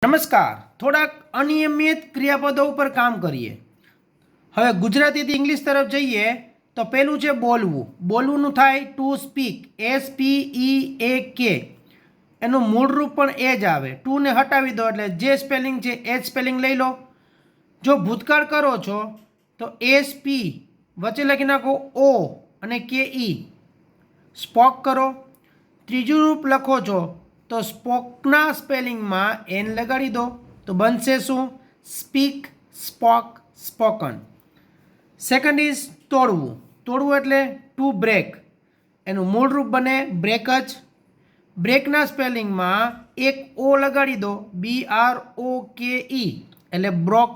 નમસ્કાર. થોડાક અનિયમિત ક્રિયાપદો ઉપર કામ કરીએ. હવે ગુજરાતીથી ઇંગ્લિશ તરફ જઈએ તો પહેલું છે બોલવું. બોલવુંનું થાય ટુ સ્પીક, SPEAK. એનું મૂળ રૂપ પણ એ જ આવે. ટુને હટાવી દો એટલે જે સ્પેલિંગ છે એ જ સ્પેલિંગ લઈ લો. જો ભૂતકાળ કરો છો તો SP વચ્ચે લખી નાખો O અને KE. સ્પોક કરો. ત્રીજું રૂપ લખો છો તો સ્પોકના સ્પેલિંગમાં એન લગાડી દો તો બનશે શું? Speak, spoke, spoken. Second is તોડવું. તોડવું એટલે ટુ બ્રેક. એનું મૂળ રૂપ બને બ્રેક જ. બ્રેકના સ્પેલિંગમાં એક O લગાડી દો, BROKE એટલે બ્રોક.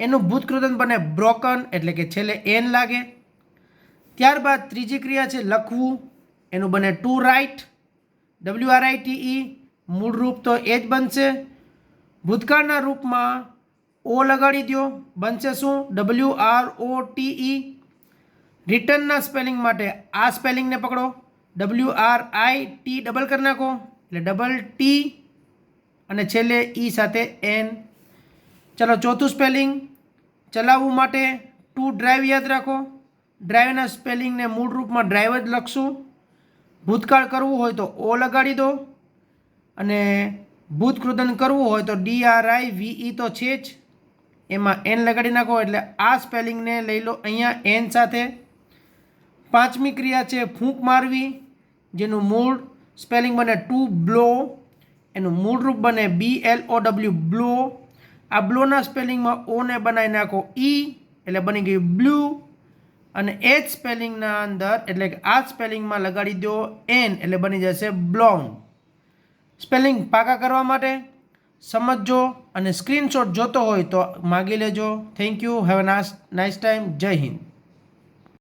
એનું ભૂતકૃદંત બને બ્રોકન એટલે કે છેલ્લે એન લાગે. ત્યારબાદ ત્રીજી ક્રિયા છે લખવું. એનું બને ટુ રાઇટ, WRITE. મૂળ રૂપ તો એ જ બનશે. ભૂતકાળના રૂપમાં O લગાડી દો, બનશે શું? WROTE. રિટર્નના સ્પેલિંગ માટે આ સ્પેલિંગને પકડો, WRIT ડબલ કરી નાખો એટલે ડબલ T અને છેલ્લે E સાથે N. ચલો ચોથું સ્પેલિંગ ચલાવવું માટે ટુ ડ્રાઈવ યાદ રાખો. ડ્રાઈવના સ્પેલિંગને મૂળ રૂપમાં ડ્રાઈવ જ લખશું. ભૂતકાળ કરવું હોય તો O લગાડી દો અને ભૂતકૃદન કરવું હોય તો DRIVE તો છે જ, એમાં N લગાડી નાખો એટલે આ સ્પેલિંગને લઈ લો અહીંયા N સાથે. પાંચમી ક્રિયા છે ફૂંક મારવી, જેનું મૂળ સ્પેલિંગ બને ટુ બ્લો. એનું મૂળ રૂપ બને BLOW બ્લો. આ બ્લોના સ્પેલિંગમાં ઓને બનાવી નાખો E એટલે બની ગયું બ્લુ અને એ જ સ્પેલિંગના અંદર એટલે કે આ સ્પેલિંગમાં લગાડી દો N એટલે બની જશે બ્લોન. સ્પેલિંગ પાકા કરવા માટે સમજજો અને સ્ક્રીનશોટ જોતો હોય તો માગી લેજો. Thank you. Have a nice time. જય હિન્દ.